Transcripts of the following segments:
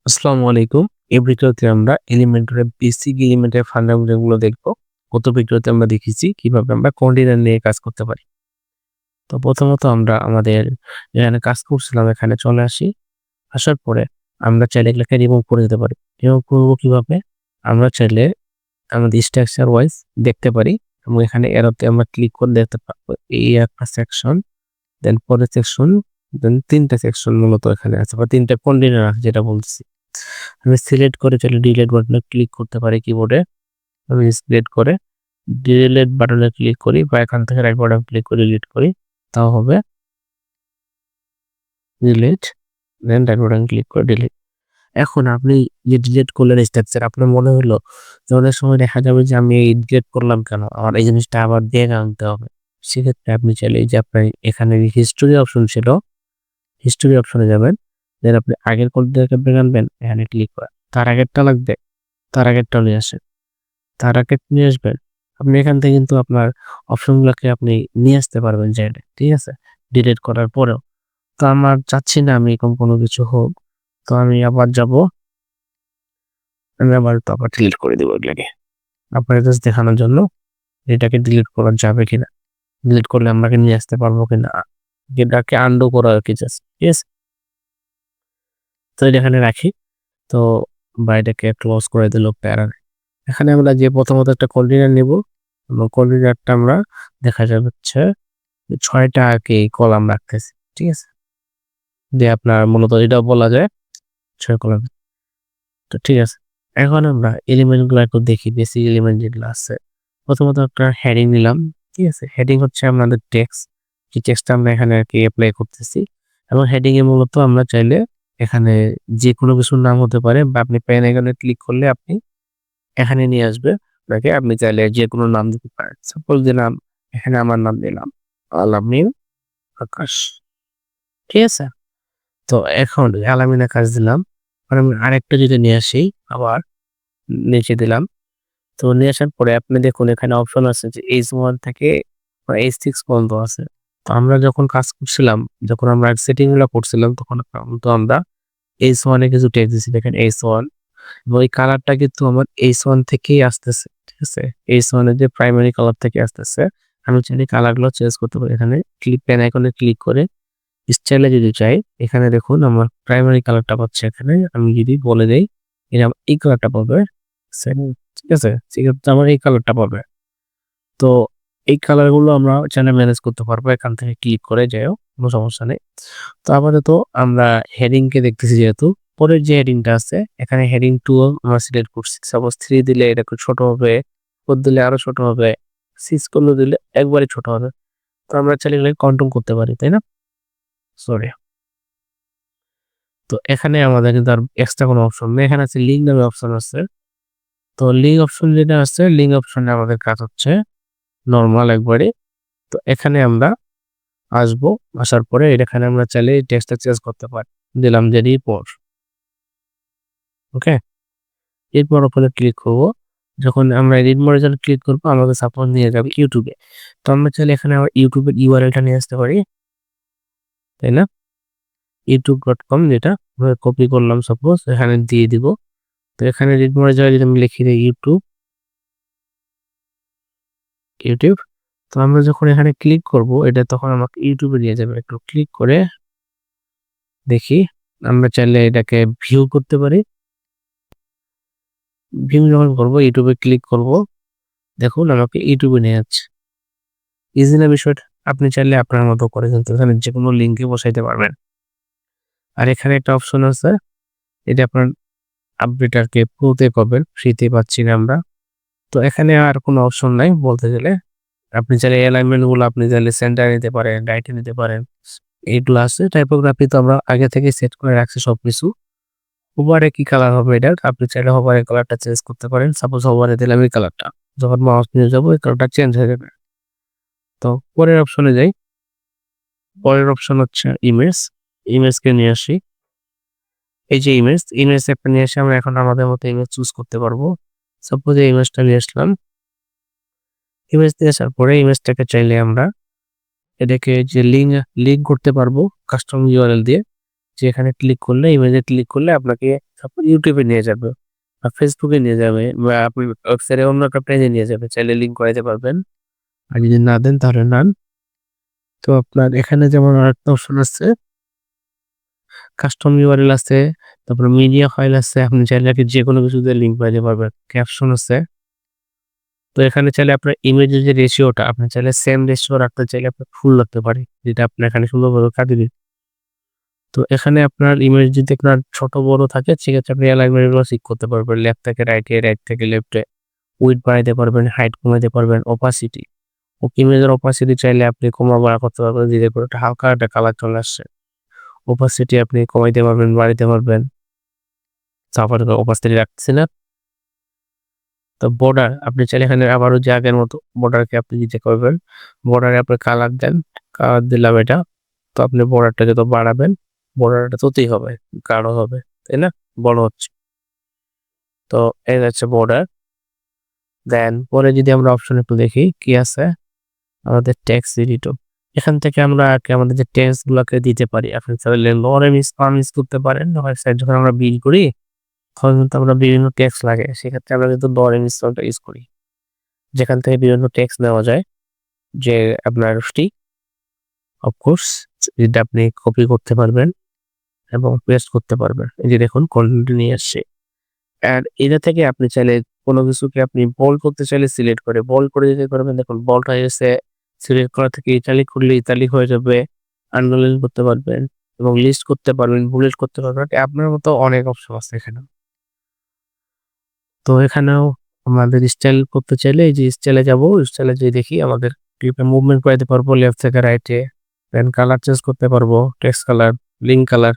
আসসালামু আলাইকুম। এই ভিডিওতে আমরা এলিমেন্টরের বেসিক এলিমেন্টের ফান্ডামেন্টাল গুলো দেখবো। গত ভিডিওতে আমরা দেখেছি কিভাবে আমরা কন্টেইনার নিয়ে কাজ করতে পারি। তো প্রথমত আমরা আমাদের যেখানে কাজ করছিলাম এখানে চলে আসি। আসার পরে আমরা চাইলে এগুলাকে রিমুভ করে দিতে পারি। রিমুভ করব কিভাবে? আমরা চাইলে আমাদের স্ট্রাকচার ওয়াইজ দেখতে পারি এবং এখানে অ্যারোতে আমরা ক্লিক করে দেখতে পারবো। এই একটা সেকশন, দেন পরের সেকশন, দেন ৩ টা সেকশন মূলত এখানে আছে বা ৩ টা কন্টেইনার আছে যেটা বলতেছি। আমি সিলেক্ট করে চাইলে ডিলিট বাটনে ক্লিক করতে পারি কিবোর্ডে। আমি সিলেক্ট করে ডিলিট বাটনে ক্লিক করি বা এখান থেকে রাইট বাটন ক্লিক করে ডিলিট করি। তাও হবে ডিলিট, দেন রাইট বাটন ক্লিক করে ডিলিট। এখন আপনি যে ডিলিট করলেন স্ট্রাকচার, আপনার মনে হলো যে অনেক সময় দেখা যাবে যে আমি এই ডিলিট করলাম কেন? আমার এই জিনিসটা আবার ব্যাক আনতে হবে। সেক্ষেত্রে আপনি চাইলে এই যে আপনার এখানে হিস্টোরি অপশন ছিল, হিস্টোরি অপশনে যাবেন। দেন আপনি আগের কন্টেন্টকে ব্যাক আনবেন, এখানে ক্লিক করেন। তার আগেরটা লাগবে, তার আগেরটা নিয়ে আসেন। তার আগে নিয়ে আসবেন। আপনি এখান থেকে কিন্তু আপনার অপশনগুলোকে আপনি নিয়ে আসতে পারবেন চাইলে। ঠিক আছে? ডিলিট করার পরেও। তো আমার চাচ্ছি না আমি এরকম কোনো কিছু হোক। তো আমি আবার যাবো। আমি আবার ডিলিট করে দেবো এগুলাকে। আপনার জাস্ট দেখানোর জন্য এটাকে ডিলিট করা যাবে কিনা। ডিলিট করলে আমরা নিয়ে আসতে পারবো কিনা। এটাকে আনডু করা আরকি জাস্ট। ঠিক আছে? তো এটা এখানে রাখি। তো এটাকে ক্লোজ করে দিল প্যারা নাই। এখানে আমরা যে প্রথমত একটা কন্টেইনার নিব এবং কন্টেইনারটা আমরা দেখা যাচ্ছে ৬ টা আরকি কলাম রাখতেছি। ঠিক আছে? যে আপনার মূলত এটাও বলা যায় ৬ কলাম। তো ঠিক আছে। এখন আমরা এলিমেন্ট গুলো একটু দেখি, বেসিক এলিমেন্ট যেগুলো আছে। প্রথমত একটা হেডিং নিলাম। ঠিক আছে? হেডিং হচ্ছে আমাদের টেক্সট। যে টেক্সটটা আমরা এখানে আরকি এপ্লাই করতেছি এবং হেডিং এ মূলত আমরা চাইলে এখানে যেকোনো কিছুর নাম হতে পারে বা আপনি পেন আইকনে ক্লিক করলে আপনি এখানে নিয়ে আসবে আপনাকে। আপনি চাইলে যেকোনো নাম দিতে পারেন। সাপোজ দিলাম, এখানে আমার নাম দিলাম আলামিন আকাশ। ঠিক আছে? তো এখন আলামিন আকাশ দিলাম। আমি আরেকটা যদি নিয়ে আসি, আবার নিচে দিলাম। তো নিয়ে আসার পরে আপনি দেখুন এখানে অপশন আছে যে H1 থেকে H6 পর্যন্ত আছে। তো আমরা যখন কাজ করছিলাম, যখন আমরা সেটিং গুলা করছিলাম তখন কিন্তু আমরা H1 এ কিছু টেক্সট দিছি। দেখেন H1 এবং এই কালারটা কিন্তু আমার H1 থেকেই আসতেছে। ঠিক আছে? H1 এর যে প্রাইমারি কালার থেকে আসতেছে। আমি চাইলে কালার গুলো চেঞ্জ করতে পারি। এখানে পেন আইকনে ক্লিক করে স্টাইলে যদি চাই, এখানে দেখুন আমার প্রাইমারি কালারটা পাচ্ছে এখানে। আমি যদি বলে দেই, এটা এই কালারটা পাবে। ঠিক আছে? সেক্ষেত্রে আমার এই কালারটা পাবে। তো এই কালার গুলো আমরা চাইলে ম্যানেজ করতে পারবো এখান থেকে ক্লিক করে যাইও, কোনো সমস্যা নেই। তো আপাতত আমরা হেডিং কে দেখতেছি যেহেতু, পরের যে হেডিংটা আছে এখানে হেডিং 2 আমরা সিলেক্ট করছি। সাপোজ 3 দিলে এটা একটু ছোট হবে, 4 দিলে আরো ছোট হবে, 6 করলে দিলে একবারে ছোট হবে। তো আমরা চাইলে এগুলোকে কন্ট্রোল করতে পারি, তাই না? সরি। তো এখানে আমাদের কিন্তু আর এক্সট্রা কোনো অপশন নেই। এখানে আছে লিঙ্ক নামে অপশন আছে। তো লিঙ্ক অপশন যেটা আছে, লিঙ্ক অপশনে আমাদের কাজ হচ্ছে নরমাল একবারে। তো এখানে আমরা আসবো। আসার পরে এখানে আমরা চাইলে টেক্সটটা চেঞ্জ করতে পারি। দিলাম যে রিপোর্ট। ওকে? এরপর ওখানে ক্লিক করব। যখন আমরা এডিট মোডে যখন ক্লিক করব আমাকে সাপোজ নিয়ে যাবে YouTube এ। তো আমরা চাইলে এখানে আবার YouTube এর URL টা নিয়ে আসতে পারি। তাই না? youtube.com যেটা আমরা কপি করলাম সাপোজ এখানে দিয়ে দিব। তো এখানে এডিট মোডে যাওয়া যদি আমি লিখি দেই YouTube। তো আমরা যখন এখানে ক্লিক করব এটা তখন আমাকে YouTube এ নিয়ে যাবে। একটু ক্লিক করে দেখি। আমরা চাইলে এটাকে ভিউ করতে পারি। ভিউ যখন করব YouTube এ ক্লিক করব। দেখুন আমাকে YouTube এ নিয়ে যাচ্ছে। ইজি না বিষয়টা? আপনি চাইলে আপনার মতো করে কিন্তু এখানে যেকোনো লিংকে বসাইতে পারবেন। আর এখানে একটা অপশন আছে, এটা আপনার আপডেট আরকি প্রোতে পাবেন, ফ্রিতে পাচ্ছি না আমরা। তো এখানে আর কোনো অপশন নাই বলতে গেলে। আপনি চাইলে অ্যালাইনমেন্ট গুলো আপনি চাইলে সেন্টারে নিতে পারেন, রাইটে নিতে পারেন। এইগুলো আছে। টাইপোগ্রাফি তো আমরা আগে থেকেই সেট করে রাখছি সবকিছু। হোভারে কি কালার হবে এটার? আপনি চাইলে হোভারের কালারটা চেঞ্জ করতে পারেন। সাপোজ হোভারে দিলাম এই কালারটা। যখন মাউস নিয়ে যাবো এই কালারটা চেঞ্জ হয়ে যাবে। তো পরের অপশনে যাই। পরের অপশন হচ্ছে ইমেজ। ইমেজকে নিয়ে আসি। এই যে ইমেজ একটা নিয়ে এসে আমরা এখন আমাদের মতো ইমেজ চুজ করতে পারবো। সাপোজ এই ইমেজটা নিয়ে আসলাম। ইমেজ নিয়ে আসার পরে ইমেজটাকে চাইলে আমরা এটাকে যে লিঙ্ক করতে পারবো কাস্টম URL দিয়ে। যে এখানে ক্লিক করলে ইমেজে ক্লিক করলে আপনাকে YouTube এ নিয়ে যাবে বা Facebook এ নিয়ে যাবে বা আপনি ওয়েবসাইটে অন্য একটা পেজে নিয়ে যাবে। চাইলে লিঙ্ক করাইতে পারবেন। আর যদি না দেন তাহলে নান। তো আপনার এখানে যেমন আরেকটা অপশন আছে, কাস্টম URL আছে, তারপর মিডিয়া ফাইল আছে। আপনি চাইলে যেকোনো কিছুতে লিঙ্ক পাইতে পারবেন। ক্যাপশন আছে। তো এখানে চাইলে আপনার ইমেজের যে রেশিওটা আপনি চাইলে সেম রেশিও রাখতে চাইলে আপনার ফুল রাখতে পারি। যেটা আপনার এখানে সুন্দরভাবে কাটিয়ে দিবে। তো এখানে আপনার ইমেজ যদি আপনার ছোট বড় থাকে সেক্ষেত্রে আপনি অ্যালাইনমেন্ট গুলো ঠিক করতে পারবেন। লেফট থেকে রাইটে, রাইট থেকে লেফটে। উইডথ বাড়াইতে পারবেন, হাইট কমাইতে পারবেন, অপাসিটি। ইমেজের অপাসিটি চাইলে আপনি কমা বাড়া করতে পারবেন। ধীরে করে একটা হালকা একটা কালার চলে আসছে। অপাসিটি আপনি কমাইতে পারবেন, বাড়াইতে পারবেন। তারপরে অপাসিটি রাখতেছি না। তো বর্ডার আপনি চাইলে এখানে আবারও যে আগের মতো বর্ডারকে আপনি দিতে পারবেন। বর্ডারে আপনি কালার দেন। কালার দিলাম এটা। তো আপনি বর্ডারটা যত বাড়াবেন, বর্ডারটা ততই হবে, গাঢ় হবে। তাই না? বড় হচ্ছে। তো এই হচ্ছে বর্ডার। দেন পরে যদি আমরা অপশন একটু দেখি কি আছে? আমাদের টেক্সট এডিটর। এখান থেকে আমরা আমাদের যে টেক্সট গুলাকে দিতে পারি। আপনি চাইলে লরেম স্পাম ইউজ করতে পারেন। ওয়েবসাইট যখন আমরা বিল্ড করি তখন কিন্তু আমরা বিভিন্ন টেক্সট লাগে। সেক্ষেত্রে আমরা কিন্তু লরেম স্পামটা ইউজ করি। যেখান থেকে বিভিন্ন টেক্সট নেওয়া যায়। যে আপনার অফকোর্স যেটা আপনি কপি করতে পারবেন এবং পেস্ট করতে পারবেন। এই যে দেখুন কন্টেন্ট নিয়ে আসছে। আর এটা থেকে আপনি চাইলে কোনো কিছুকে আপনি বোল্ড করতে চাইলে সিলেক্ট করে বোল্ড করে দিতে পারবেন। দেখুন বোল্ড হয়ে গেছে। সিলেক্ট করা থেকে ইটালিক করলে ইটালিক হয়ে যাবে। আন্ডারলাইন করতে পারবেন এবং লিস্ট করতে পারবেন, বুলেট করতে পারবেন। আপনার মতো অনেক অপশন আছে এখানে। তো এখানেও আমাদের স্টাইল করতে চাইলে এই যে স্টাইলে যাবো। স্টাইলে যেয়ে দেখি আমাদের ক্লিপে মুভমেন্ট করাইতে পারবো লেফট থেকে রাইটে। দেন কালার চেঞ্জ করতে পারবো। Text colour, link colour.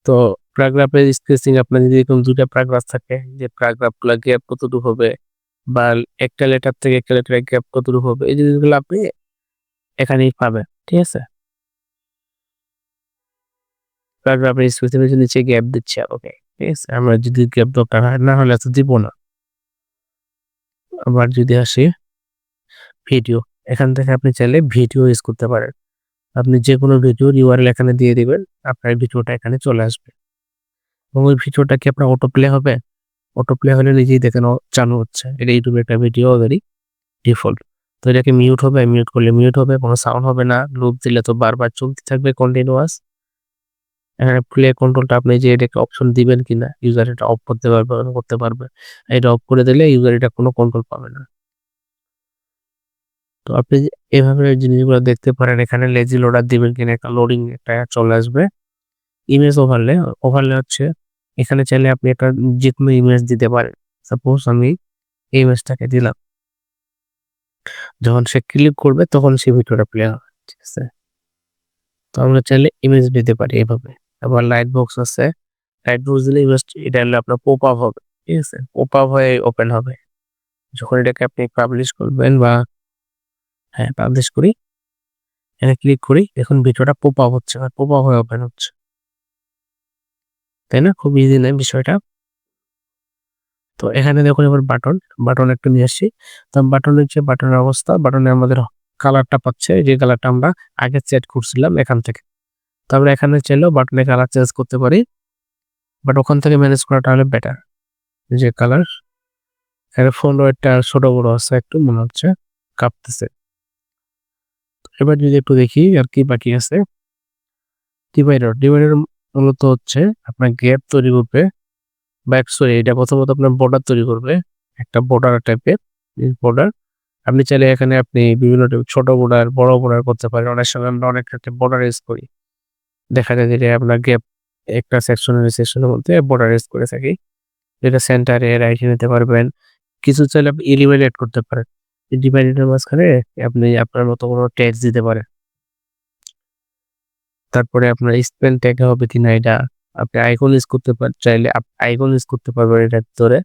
তো প্যারাগ্রাফের স্পেসিং আপনার যদি এরকম ২ টা প্যারাগ্রাফ থাকে যে প্যারাগ্রাফগুলা গ্যাপ কতটুকু হবে বা একটা লেটার থেকে একটা লেটারের গ্যাপ কতটুকু হবে এই জিনিসগুলো আপনি এখানেই পাবেন। ঠিক আছে? প্যারাগ্রাফের স্পেসিফিকেশন নিচে গ্যাপ দিচ্ছে ওকে। ঠিক আছে? আমরা যদি গ্যাপ দরকার হয় না হলে তো দিব না। আবার যদি আসি ভিডিও, এখান থেকে আপনি চাইলে ভিডিও ইউজ করতে পারেন। আপনি যেকোনো ভিডিওর URL এখানে দিয়ে দিবেন। আপনার ভিডিওটা এখানে চলে আসবে। এবং ওই ভিডিওটা কি আপনার অটো প্লে হবে? অটো প্লে হলে নিজেই দেখেন চালু হচ্ছে। এটা YouTube একটা ভিডিও অলরেডি ডিফল্ট। তো এটাকে মিউট হবে, মিউট করলে মিউট হবে, কোনো সাউন্ড হবে না। লুপ দিলে তো বারবার চলতে থাকবে কন্টিনিউয়াস। এখানে প্লে কন্ট্রোলটা আপনি যে এটাকে অপশন দিবেন কিনা ইউজার এটা অফ করতে পারবে, অন করতে পারবে। এটা অফ করে দিলে ইউজার এটা কোনো কন্ট্রোল পাবে না। তো আপনি এভাবে জিনিসগুলো দেখতে পারেন। এখানে লেজি লোডার দিবেন কিনা একটা লোডিং একটা চলে আসবে। ইমেজ ওভারলে, ওভারলে হচ্ছে এখানে চাইলে আপনি একটা যেকোনো ইমেজ দিতে পারেন। সাপোজ আমি এই ইমেজটাকে দিলাম। যখন সে ক্লিক করবে তখন সেই ভিডিওটা প্লে হবে। ঠিক আছে? তো আমরা চাইলে ইমেজ দিতে পারি এভাবে। আবার লাইট বক্স আছে। লাইট বক্স দিলে ইমেজ এটা হলো আপনার পপ আপ হবে। ঠিক আছে? পপ আপ হয়ে ওপেন হবে। যখন এটাকে আপনি পাবলিশ করবেন বা হ্যাঁ, পাবলিশ করি। এখানে ক্লিক করি। দেখুন ভিডিওটা পপ আপ হচ্ছে আর পপ আপ হয়ে ওপেন হচ্ছে। তাই না? খুব ইজি না বিষয়টা? তো এখানে দেখুন এবার বাটন একটা নিয়ে আসছি। তো বাটনের যে বাটনের অবস্থা, বাটনে আমাদের কালারটা পাচ্ছে যে কালারটা আমরা আগে সেট করছিলাম এখান থেকে। তো আমরা এখানে চাইলেও বাটনের কালার চেঞ্জ করতে পারি। বাট ওখান থেকে ম্যানেজ করাটা হলে বেটার। যে কালার এর ফন্ট ওয়েটটা ছোট বড় আছে একটু মনে হচ্ছে কাঁপতেছে। এবার যদি একটু দেখি আর কি বাকি আছে। ডিভাইডার মূলত হচ্ছে আপনার গ্যাপ তৈরি করবে বা সরি এটা প্রথমত আপনার বর্ডার তৈরি করবে। একটা বর্ডার টাইপের বর্ডার। আপনি চাইলে এখানে আপনি বিভিন্ন ছোট বর্ডার, বড় বর্ডার করতে পারেন। অনেক সময় আমরা অনেক ক্ষেত্রে বর্ডার ইউজ করি। দেখা যায় যে আপনার গ্যাপ একটা সেকশনের মধ্যে বর্ডার ইউজ করে থাকি। যেটা সেন্টারে রাইটে নিতে পারবেন। কিছু চাইলে আপনি এলিমেন্ট এড করতে পারেন। এই ডিভাইডের মাঝখানে আপনি আপনার মতো কোনো টেক্সট দিতে পারেন। তারপরে আপনার স্পেল ট্যাগ হবে কিনা এটা আপনি আইকন ইউজ করতে চাইলে আইকন ইউজ করতে পারবেন এটার ভিতরে।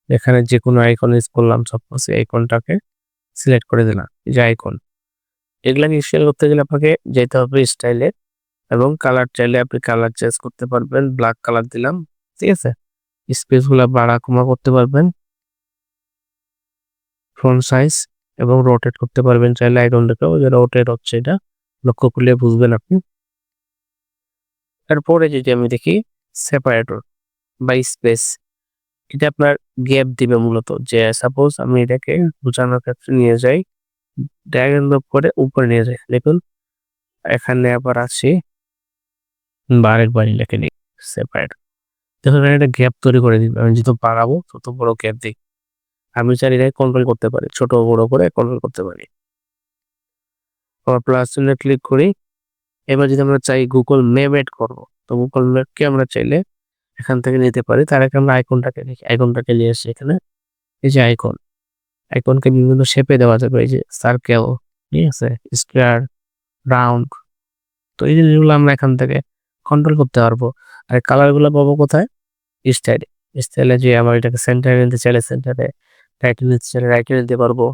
এখানে যেকোনো আইকন ইউজ করলাম সাপোজ এই আইকনটাকে সিলেক্ট করে দিলাম। এই যে আইকন। এগুলাকে স্টাইল করতে গেলে আপনাকে যেতে হবে স্টাইলে এবং কালার চাইলে আপনি কালার চেঞ্জ করতে পারবেন। ব্ল্যাক কালার দিলাম। ঠিক আছে? স্পেস গুলা বাড়া কমা করতে পারবেন। ফন্ট সাইজ এবং রোটেট করতে পারবেন চাইলে আইকনটাকেও যে রোটেট হচ্ছে এটা লক্ষ্য করলে বুঝবেন আপনি। তারপরে যদি আমি দেখি সেপারেটর বা স্পেস, এটা আপনার গ্যাপ দিবে মূলত। যে সাপোজ আমি এটাকে বোঝানোর ক্ষেত্রে নিয়ে যাই, ড্র্যাগ এন্ড ড্রপ করে উপরে নিয়ে যাই। দেখুন এখানে আবার আসি বা আরেকবার লিখে নিই সেপারেটর। দেখুন এখানে একটা গ্যাপ তৈরি করে দিবে। আমি যত বাড়াবো তত বড় গ্যাপ দিই। আমি চাইলে এটাকে কন্ট্রোল করতে পারি। ছোট বড় করে কন্ট্রোল করতে পারি। আবার প্লাস চিহ্নে ক্লিক করি। এবার যদি আমরা চাই গুগল ম্যাপ এড করব, তো গুগল ম্যাপকে আমরা চাইলে এখান থেকে নিতে পারি। তার আগে আমরা আইকনটাকে দেখি। আইকনটাকে নিয়ে আসি এখানে। এই যে আইকন, আইকনকে বিভিন্ন শেপে দেওয়া যাবে। এই যে সার্কেল, ঠিক আছে? Square, round. তো এই জিনিসগুলো আমরা এখান থেকে কন্ট্রোল করতে পারবো। আর কালারগুলো পাবো কোথায়? স্টাইলে। স্টাইলে যে আমার এটাকে সেন্টারে নিতে চাইলে সেন্টারে, রাইটে নিতে চাইলে রাইটে নিতে পারবো।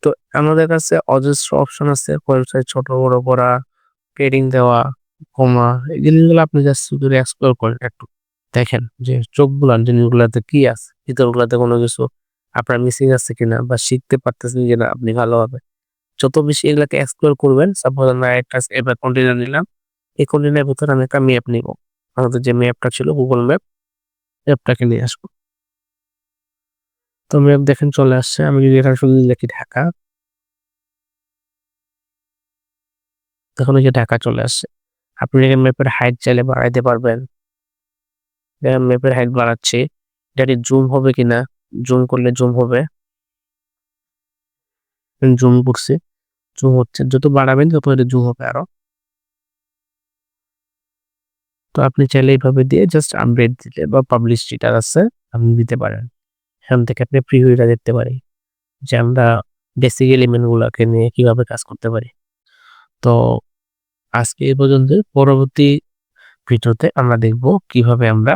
তো আমাদের কাছে অজস্র অপশন আছে। ওয়েবসাইট ছোট বড় করা, পেডিং দেওয়া, কমা, এই জিনিসগুলো আপনি জাস্ট শুধু এক্সপ্লোর করেন একটু। দেখেন যে চোখ বুলান জিনিসগুলাতে কি আছে, ভিতরগুলাতে কোনো কিছু আপনার মিসিং আছে কিনা বা শিখতে পারতেছেন কিনা আপনি ভালোভাবে। যত বেশি এগুলাকে এক্সপ্লোর করবেন, সাপোজ আমরা একটা এবার কন্টেইনার নিলাম। এই কন্টেইনারের ভিতরে আমি একটা ম্যাপ নিব। আমাদের যে ম্যাপটা ছিল গুগল ম্যাপ, ম্যাপটাকে নিয়ে আসবো। তো ম্যাপ দেখেন চলে আসছে। আমি যদি এখানে শুধু লিখি ঢাকা, তখন ওই যে ঢাকা চলে আসছে। আপনি এই ম্যাপের হাইট চাইলে বাড়াইতে পারবেন। ম্যাপের হাইট বাড়াচ্ছি। এটা জুম হবে কিনা? জুম করলে জুম হবে। জুম করছি, জুম হচ্ছে। যত বাড়াবেন তত এটা জুম হবে আরো। তো আপনি চাইলে এইভাবে দিয়ে জাস্ট আপডেট দিলে বা পাবলিশ যেটা আছে আপনি দিতে পারেন। এখান থেকে আপনি প্রিভিউটা দেখতে পারি যে আমরা বেসিক এলিমেন্ট গুলাকে নিয়ে কিভাবে কাজ করতে পারি। তো আজকে এই পর্যন্ত। পরবর্তী ভিডিওতে আমরা দেখব কিভাবে আমরা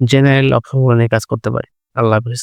জেনারেল অপশনগুলো নিয়ে কাজ করতে পারি। আল্লাহ হাফেজ।